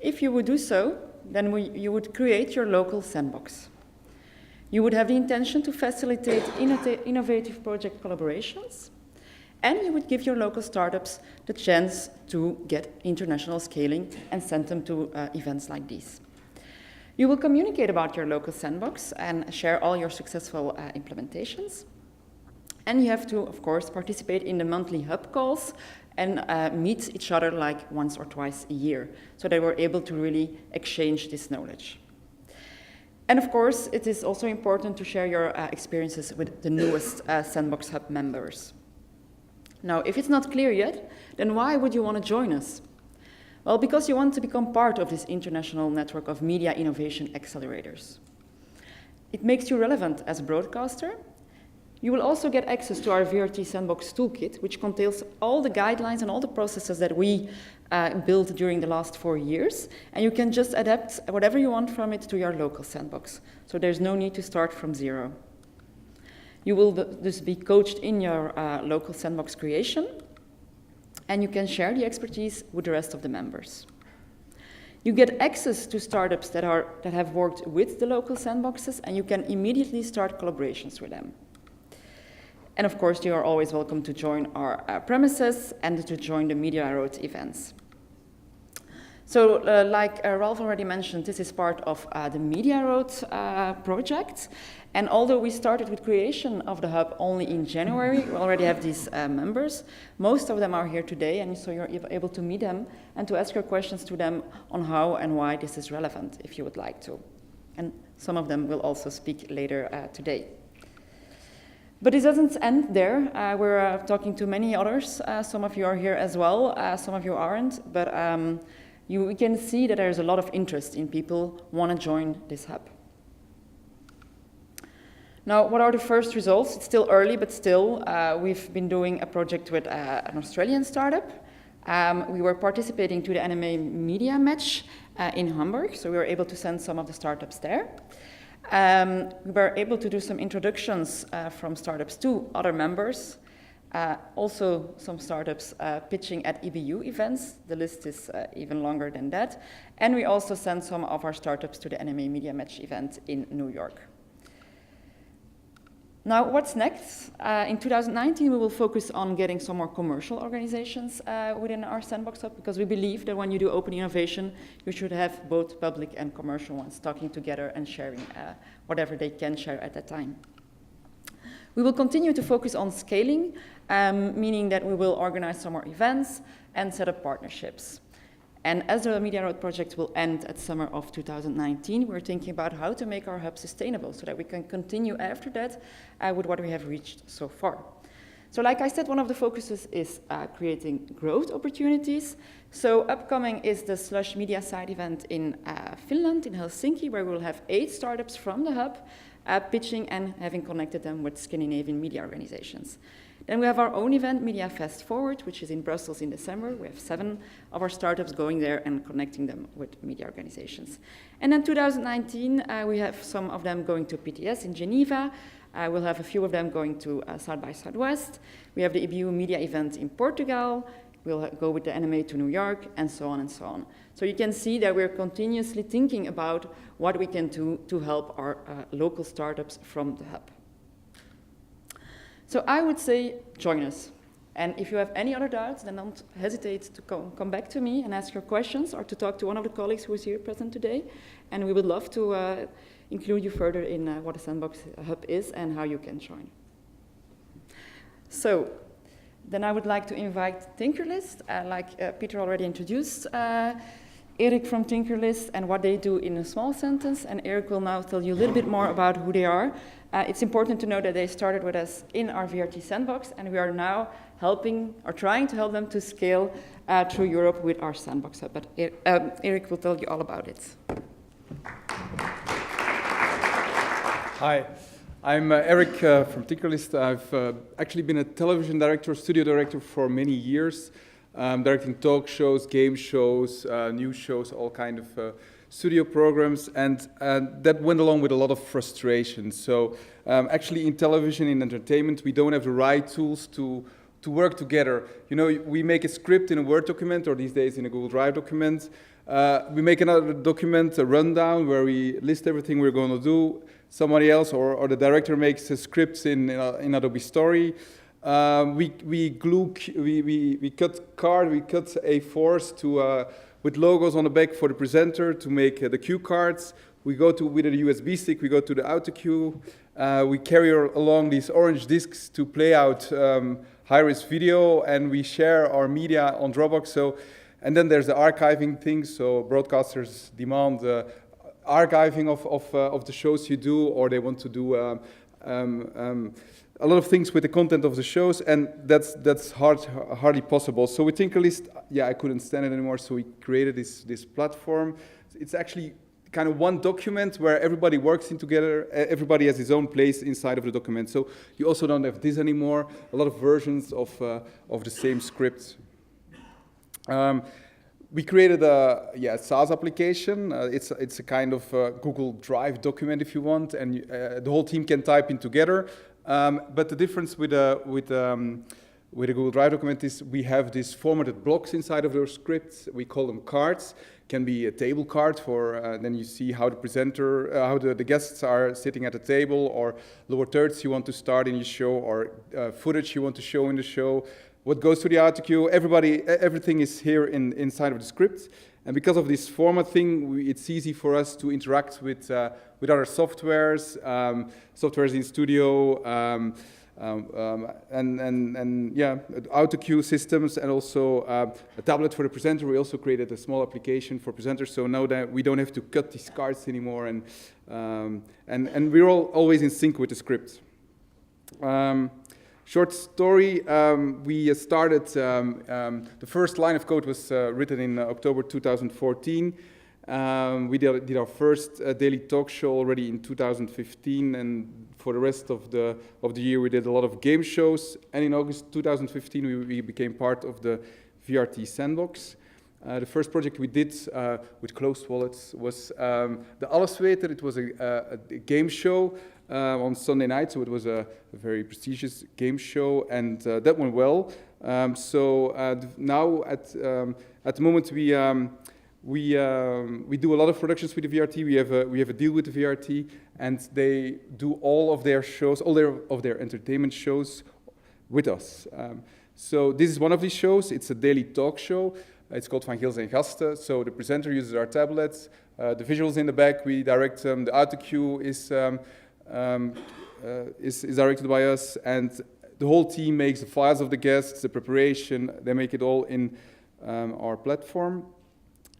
If you would do so, then you would create your local sandbox. You would have the intention to facilitate innovative project collaborations, and you would give your local startups the chance to get international scaling and send them to events like these. You will communicate about your local sandbox and share all your successful implementations. And you have to, of course, participate in the monthly hub calls and meet each other like once or twice a year, so they were able to really exchange this knowledge. And of course, it is also important to share your experiences with the newest Sandbox Hub members. Now, if it's not clear yet, then why would you want to join us? Well, because you want to become part of this international network of media innovation accelerators. It makes you relevant as a broadcaster. You will also get access to our VRT Sandbox toolkit, which contains all the guidelines and all the processes that we built during the last 4 years, and you can just adapt whatever you want from it to your local sandbox. So there's no need to start from zero. You will just be coached in your local sandbox creation, and you can share the expertise with the rest of the members. You get access to startups that have worked with the local sandboxes, and you can immediately start collaborations with them. And of course, you are always welcome to join our premises and to join the Media Road events. So like Ralph already mentioned, this is part of the Media Road project. And although we started with creation of the hub only in January, we already have these members. Most of them are here today, and so you're able to meet them and to ask your questions to them on how and why this is relevant, if you would like to. And some of them will also speak later today. But it doesn't end there. We're talking to many others. Some of you are here as well. Some of you aren't. But we can see that there's a lot of interest in people want to join this hub. Now, what are the first results? It's still early, but still, we've been doing a project with an Australian startup. We were participating to the anime media match in Hamburg, so we were able to send some of the startups there. We were able to do some introductions from startups to other members. Also, some startups pitching at EBU events. The list is even longer than that. And we also sent some of our startups to the Anime Media Match event in New York. Now, what's next? In 2019, we will focus on getting some more commercial organizations within our Sandbox Hub, because we believe that when you do open innovation, you should have both public and commercial ones talking together and sharing whatever they can share at that time. We will continue to focus on scaling, meaning that we will organize some more events and set up partnerships. And as the Media Road project will end at summer of 2019, we're thinking about how to make our hub sustainable so that we can continue after that with what we have reached so far. So like I said, one of the focuses is creating growth opportunities. So upcoming is the Slush Media Side event in Finland, in Helsinki, where we will have 8 startups from the hub pitching and having connected them with Scandinavian media organizations. Then we have our own event, Media Fast Forward, which is in Brussels in December. We have 7 of our startups going there and connecting them with media organizations. And then 2019, we have some of them going to PTS in Geneva. We'll have a few of them going to South by Southwest. We have the EBU media event in Portugal. We'll go with the anime to New York, and so on and so on. So you can see that we're continuously thinking about what we can do to help our local startups from the hub. So I would say join us. And if you have any other doubts, then don't hesitate to come back to me and ask your questions, or to talk to one of the colleagues who is here present today. And we would love to include you further in what a Sandbox Hub is and how you can join. So then I would like to invite Tinkerlist, like Peter already introduced, Eric from Tinkerlist and what they do in a small sentence. And Eric will now tell you a little bit more about who they are. It's important to know that they started with us in our VRT Sandbox, and we are now helping or trying to help them to scale through Europe with our Sandbox Hub. But Eric will tell you all about it. Hi, I'm Eric from Tinkerlist. I've actually been a television director, studio director for many years, directing talk shows, game shows, news shows, all kind of studio programs, and that went along with a lot of frustration. So actually in television, in entertainment, we don't have the right tools to work together. You know, we make a script in a Word document, or these days in a Google Drive document. We make another document, a rundown, where we list everything we're going to do. Somebody else or the director makes a script in Adobe Story. We cut A4s to with logos on the back for the presenter to make the cue cards. We go to, with a USB stick, we go to the auto cue. We carry along these orange discs to play out high-res video, and we share our media on Dropbox. So, and then there's the archiving thing. So broadcasters demand archiving of the shows you do, or they want to do a lot of things with the content of the shows, and that's hardly possible. So with Tinkerlist, yeah, I couldn't stand it anymore, so we created this platform. It's actually kind of one document where everybody works in together, everybody has his own place inside of the document. So you also don't have this anymore, a lot of versions of the same script. We created a SaaS application. It's a kind of Google Drive document, if you want, and the whole team can type in together. But the difference with a Google Drive document is we have these formatted blocks inside of those scripts. We call them cards. Can be a table card for then you see how the presenter, how the guests are sitting at the table, or lower thirds you want to start in your show, or footage you want to show in the show. What goes to the auto cue? Everything is here inside of the script. And because of this format thing, it's easy for us to interact with other softwares, softwares in studio, and yeah, auto cue systems, and also a tablet for the presenter. We also created a small application for presenters, so now that we don't have to cut these cards anymore, and we're always in sync with the script. Short story, we started, the first line of code was written in October 2014. We did our first daily talk show already in 2015, and for the rest of the year we did a lot of game shows. And in August 2015 we became part of the VRT Sandbox. The first project we did with closed wallets was the Allesweter. It was a game show on Sunday night, so it was a very prestigious game show, and that went well. Now at the moment we do a lot of productions with the VRT. We have a deal with the VRT, and they do all of their shows, of their entertainment shows, with us. So this is one of these shows. It's a daily talk show. It's called Van Gils en Gasten. So the presenter uses our tablets. The visuals in the back we direct them. The auto cue is directed by us, and the whole team makes the files of the guests, the preparation. They make it all in our platform.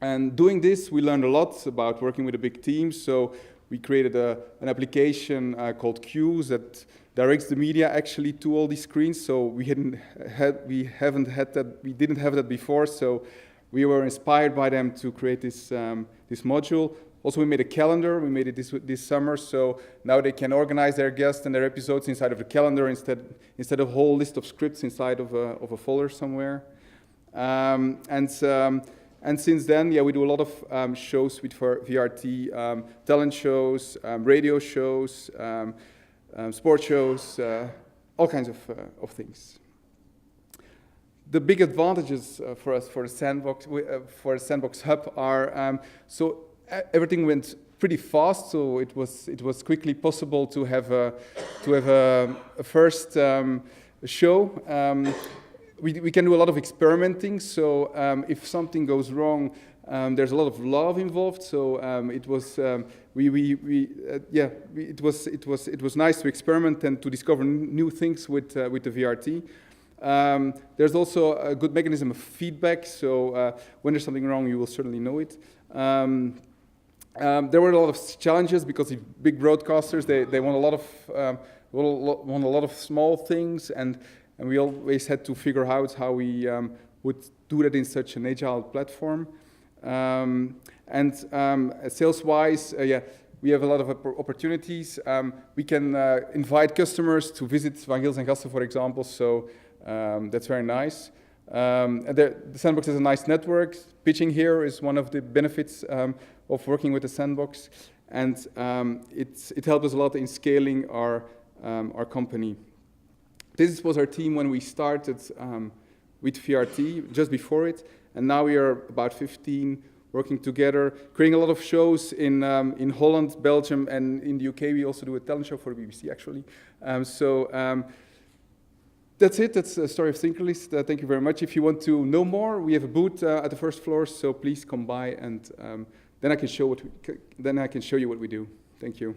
And doing this, we learned a lot about working with a big team. So we created an application called Cues that directs the media actually to all these screens. So we didn't have that before. So we were inspired by them to create this module. Also, we made a calendar. We made it this summer. So now they can organize their guests and their episodes inside of the calendar instead of a whole list of scripts inside of a folder somewhere. And since then, yeah, we do a lot of shows with VRT, talent shows, radio shows, sport shows, all kinds of things. The big advantages for us for the Sandbox Hub are so everything went pretty fast, so it was quickly possible to have a first show. We can do a lot of experimenting, so if something goes wrong, there's a lot of love involved. So it was it was nice to experiment and to discover new things with the VRT. There's also a good mechanism of feedback, so when there's something wrong, you will certainly know it. There were a lot of challenges because the big broadcasters, they want a lot of small things, and we always had to figure out how we would do that in such an agile platform. Sales-wise, we have a lot of opportunities. We can invite customers to visit Van Gils en Gasten, for example, so that's very nice. The Sandbox is a nice network. Pitching here is one of the benefits of working with the Sandbox, and it helped us a lot in scaling our company. This was our team when we started with VRT, just before it, and now we are about 15 working together, creating a lot of shows in Holland, Belgium, and in the UK. We also do a talent show for the BBC, actually. That's it. That's the story of Synchronist. Thank you very much. If you want to know more, we have a booth at the first floor, so please come by, and then I can show you what we do. Thank you.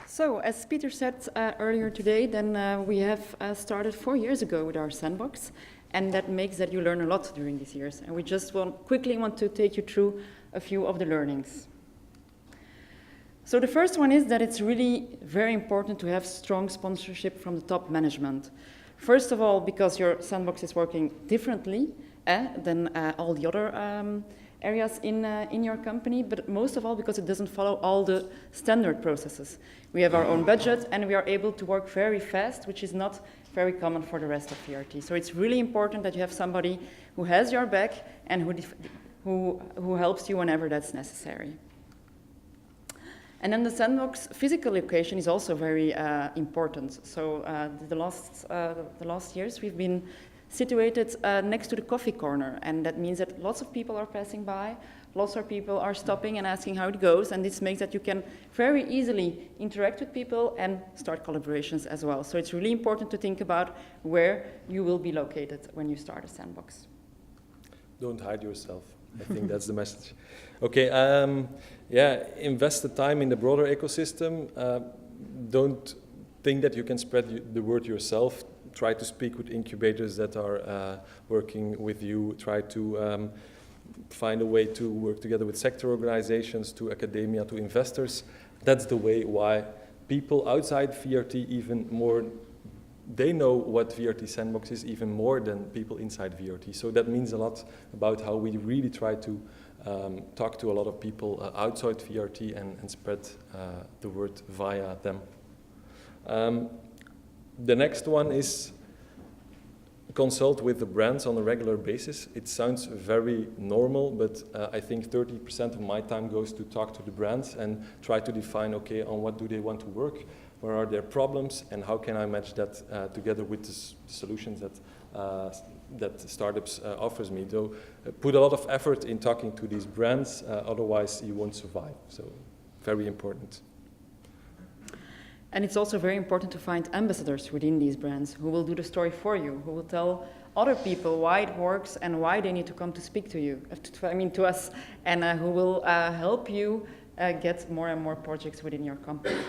So, as Peter said earlier today, then we have started 4 years ago with our Sandbox, and that makes that you learn a lot during these years. And we just quickly want to take you through a few of the learnings. So the first one is that it's really very important to have strong sponsorship from the top management. First of all, because your Sandbox is working differently than all the other areas in your company, but most of all because it doesn't follow all the standard processes. We have our own budget, and we are able to work very fast, which is not very common for the rest of VRT. So it's really important that you have somebody who has your back and who helps you whenever that's necessary. And then the Sandbox physical location is also very important. So the last years we've been situated next to the coffee corner, and that means that lots of people are passing by, lots of people are stopping and asking how it goes, and this makes that you can very easily interact with people and start collaborations as well. So it's really important to think about where you will be located when you start a Sandbox. Don't hide yourself. I think that's the message. Okay, invest the time in the broader ecosystem. Don't think that you can spread the word yourself. Try to speak with incubators that are working with you. Try to find a way to work together with sector organizations, to academia, to investors. That's the way why people outside VRT even more, they know what VRT Sandbox is even more than people inside VRT. So that means a lot about how we really try to talk to a lot of people outside VRT and spread the word via them. The next one is consult with the brands on a regular basis. It sounds very normal, but I think 30% of my time goes to talk to the brands and try to define, okay, on what do they want to work, where are their problems, and how can I match that together with the solutions that startups offers me. So put a lot of effort in talking to these brands, otherwise you won't survive. So very important. And it's also very important to find ambassadors within these brands who will do the story for you, who will tell other people why it works and why they need to come to speak to you, to us, and who will help you get more and more projects within your company.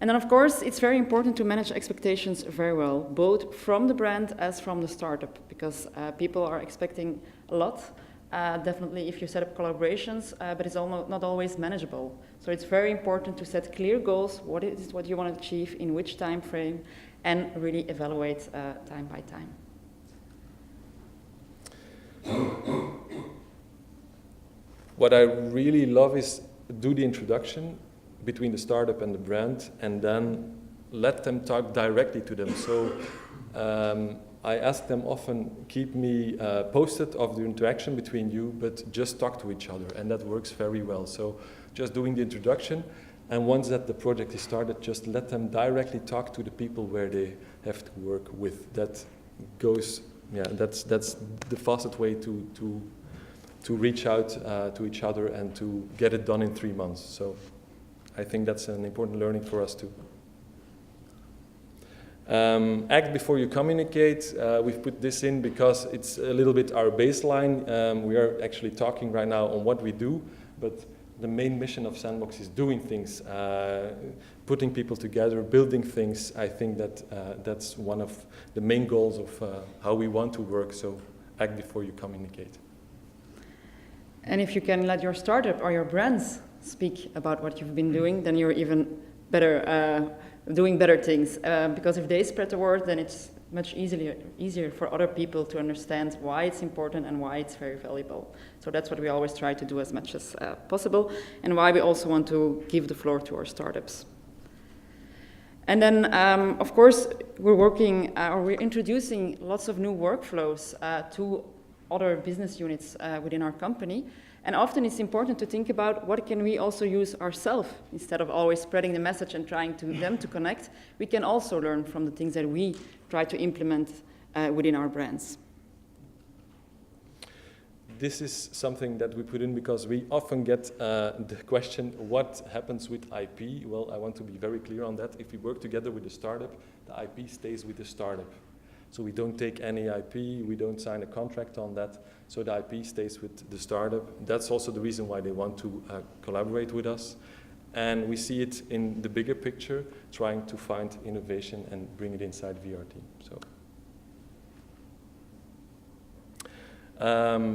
And then, of course, it's very important to manage expectations very well, both from the brand as from the startup, because people are expecting a lot. Definitely if you set up collaborations, but it's not always manageable. So it's very important to set clear goals, what you want to achieve, in which time frame, and really evaluate time by time. What I really love is do the introduction between the startup and the brand, and then let them talk directly to them. So I ask them often, keep me posted of the interaction between you, but just talk to each other, and that works very well. So just doing the introduction, and once that the project is started, just let them directly talk to the people where they have to work with. That goes, that's the fastest way to reach out to each other and to get it done in 3 months. So I think that's an important learning for us too. Act before you communicate. We've put this in because it's a little bit our baseline. We are actually talking right now on what we do, but the main mission of Sandbox is doing things, putting people together, building things. I think that that's one of the main goals of how we want to work, so act before you communicate. And if you can let your startup or your brands speak about what you've been doing, then you're even better, doing better things. Because if they spread the word, then it's much easier for other people to understand why it's important and why it's very valuable. So that's what we always try to do as much as possible, and why we also want to give the floor to our startups. And then, of course, we're introducing lots of new workflows to other business units within our company. And often it's important to think about what can we also use ourselves. Instead of always spreading the message and trying them to connect, we can also learn from the things that we try to implement within our brands. This is something that we put in because we often get the question, what happens with IP? Well, I want to be very clear on that. If we work together with the startup, the IP stays with the startup. So we don't take any IP, we don't sign a contract on that, so the IP stays with the startup. That's also the reason why they want to collaborate with us. And we see it in the bigger picture, trying to find innovation and bring it inside VRT. So,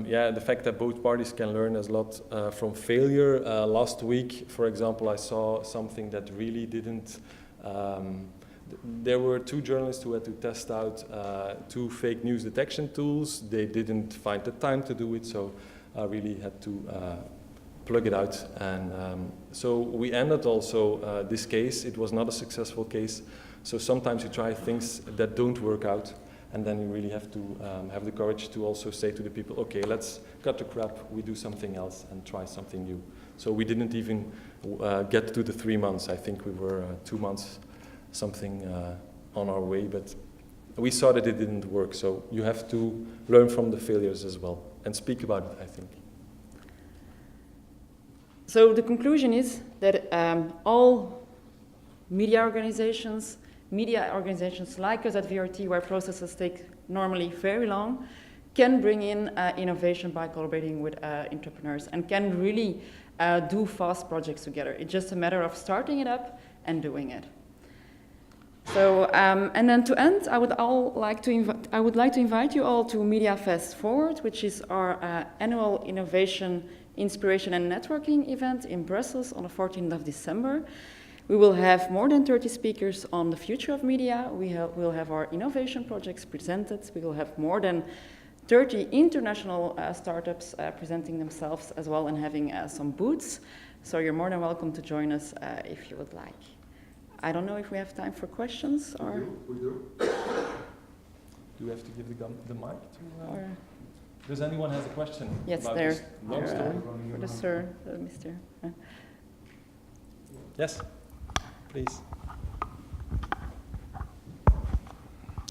yeah, the fact that both parties can learn a lot from failure. Last week, for example, I saw something that really didn't. There were 2 journalists who had to test out 2 fake news detection tools. They didn't find the time to do it, so I really had to plug it out. And so we ended also this case. It was not a successful case. So sometimes you try things that don't work out, and then you really have to have the courage to also say to the people, okay, let's cut the crap, we do something else and try something new. So we didn't even get to the 3 months. I think we were 2 months something on our way, but we saw that it didn't work. So you have to learn from the failures as well and speak about it, I think. So the conclusion is that all media organizations like us at VRT, where processes take normally very long, can bring in innovation by collaborating with entrepreneurs and can really do fast projects together. It's just a matter of starting it up and doing it. So, and then to end, I would like to invite you all to Media Fest Forward, which is our annual innovation, inspiration and networking event in Brussels on the 14th of December. We will have more than 30 speakers on the future of media. We'll have our innovation projects presented. We will have more than 30 international startups presenting themselves as well and having some booths. So you're more than welcome to join us if you would like. I don't know if we have time for questions or. We do. Do we have to give the mic to? Does anyone have a question? Yes, about there. This long story? For the sir, Mr. Yes, please.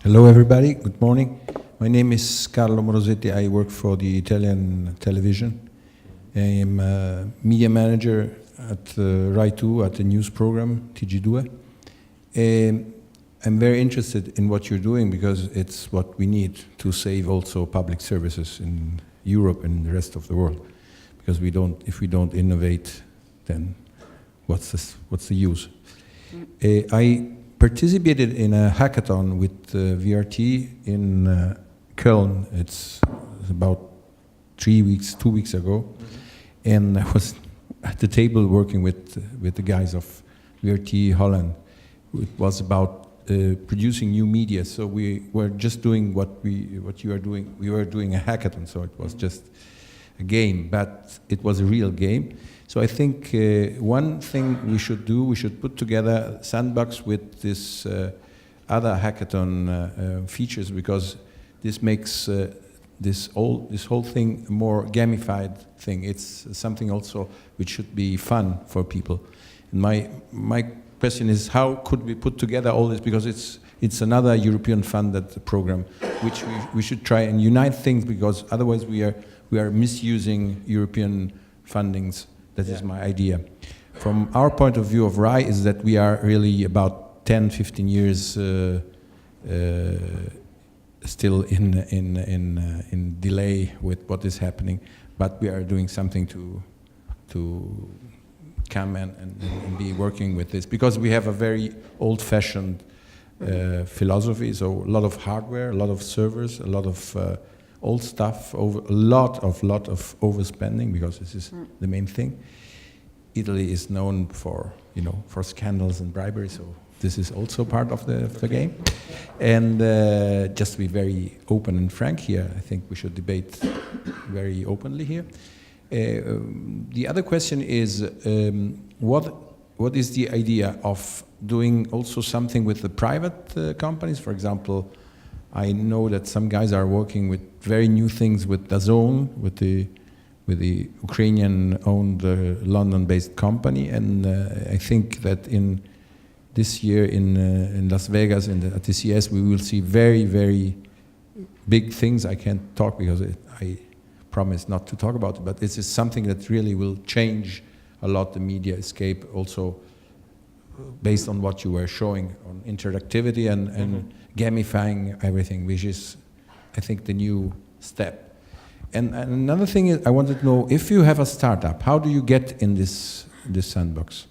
Hello, everybody. Good morning. My name is Carlo Morosetti. I work for the Italian television. I am a media manager at Rai 2 at the news program TG2. I'm very interested in what you're doing because it's what we need to save also public services in Europe and the rest of the world. Because if we don't innovate, then what's the use? I participated in a hackathon with VRT in Köln. It's about 2 weeks ago, and I was at the table working with the guys of VRT Holland. It was about producing new media. So we were just doing what you are doing. We were doing a hackathon, so it was just a game, but it was a real game. So I think one thing we should do, we should put together Sandbox with this other hackathon features, because this makes this whole thing a more gamified thing. It's something also which should be fun for people. And my question is, how could we put together all this, because it's another European funded program, which we should try and unite things, because otherwise we we are misusing European fundings. That is my idea. From our point of view of RAI is that we are really about 10, 15 years still in delay with what is happening, but we are doing something to come and be working with this, because we have a very old-fashioned philosophy. So a lot of hardware, a lot of servers, a lot of old stuff, a lot of overspending, because this is the main thing. Italy is known for for scandals and bribery, so this is also part of the game. And just to be very open and frank here, I think we should debate very openly here. The other question is, what is the idea of doing also something with the private companies? For example, I know that some guys are working with very new things with DAZN, with the Ukrainian-owned London-based company, and I think that in this year in Las Vegas at the CES we will see very, very big things. I can't talk because I promise not to talk about it, but this is something that really will change a lot the media escape, also based on what you were showing on interactivity and gamifying everything, which is, I think, the new step. And another thing is, I wanted to know, if you have a startup, how do you get in this sandbox?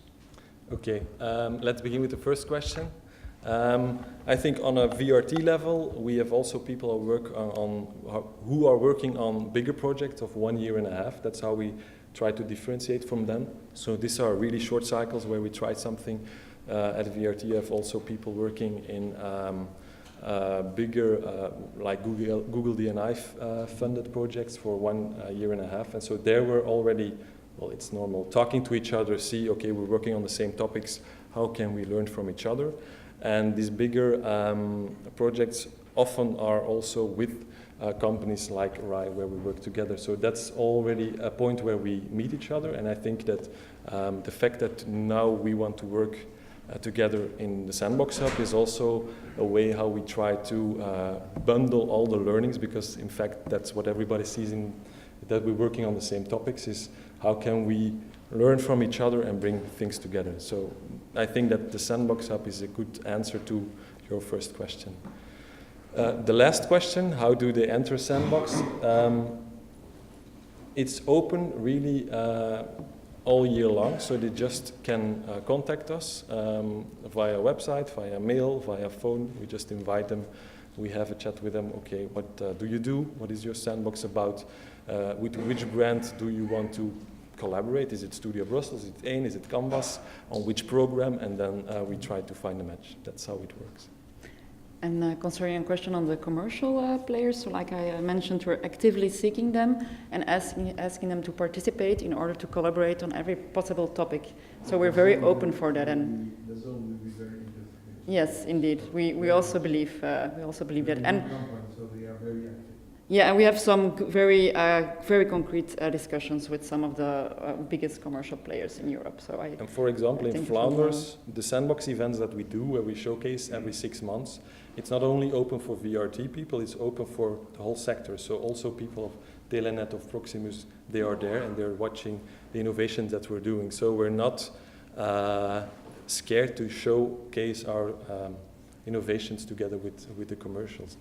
Okay, let's begin with the first question. I think on a VRT level, we have also people who are working on bigger projects of 1.5 years. That's how we try to differentiate from them. So these are really short cycles where we try something. At VRT, you have also people working in bigger, like Google DNI funded projects for 1.5 years. And so there we're already, well, it's normal, talking to each other, see, okay, we're working on the same topics, how can we learn from each other? And these bigger projects often are also with companies like RAI, where we work together. So that's already a point where we meet each other, and I think that the fact that now we want to work together in the Sandbox Hub is also a way how we try to bundle all the learnings, because in fact that's what everybody sees in that we're working on the same topics, is how can we learn from each other and bring things together. So I think that the Sandbox Hub is a good answer to your first question. The last question, how do they enter Sandbox? It's open really all year long, so they just can contact us via website, via mail, via phone. We just invite them. We have a chat with them. Okay, what do you do? What is your sandbox about? With which brand do you want to collaborate? Is it Studio Brussels? Is it AIN? Is it Canvas? On which program? And then we try to find a match. That's how it works. And concerning a question on the commercial players, so like I mentioned, we're actively seeking them and asking them to participate in order to collaborate on every possible topic. So we're very open for that. And the zone will be very interesting. Yes, indeed. We also believe that. And so they are very active. Yeah, and we have some very concrete discussions with some of the biggest commercial players in Europe. So and for example, in Flanders, the Sandbox events that we do, where we showcase every 6 months, it's not only open for VRT people, it's open for the whole sector. So also people of Telenet, of Proximus, they are there and they're watching the innovations that we're doing. So we're not scared to showcase our innovations together with the commercials.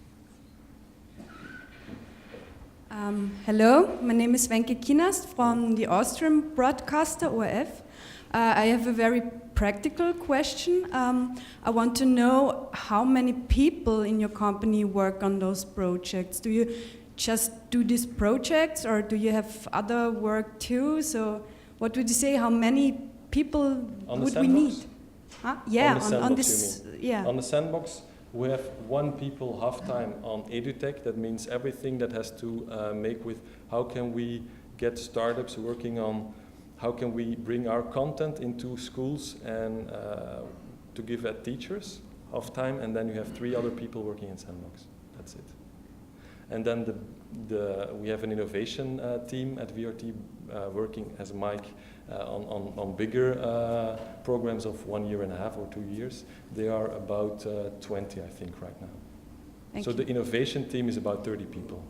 Hello, my name is Wenke Kinast from the Austrian broadcaster ORF. I have a very practical question. I want to know how many people in your company work on those projects. Do you just do these projects, or do you have other work too? So what would you say, how many people would we need? Huh? Yeah, on this. Yeah. On the Sandbox, we have 1 people half-time on EduTech. That means everything that has to make with how can we get startups working on how can we bring our content into schools and to give at teachers half-time, and then you have 3 other people working in Sandbox. That's it. And then we have an innovation team at VRT working as Mike on bigger programs of 1.5 years or 2 years. They are about 20, I think, right now. So the innovation team is about 30 people.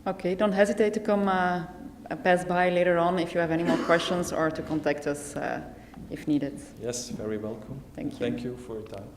Okay, don't hesitate to come pass by later on if you have any more questions or to contact us if needed. Yes, very welcome. Thank you. Thank you for your time.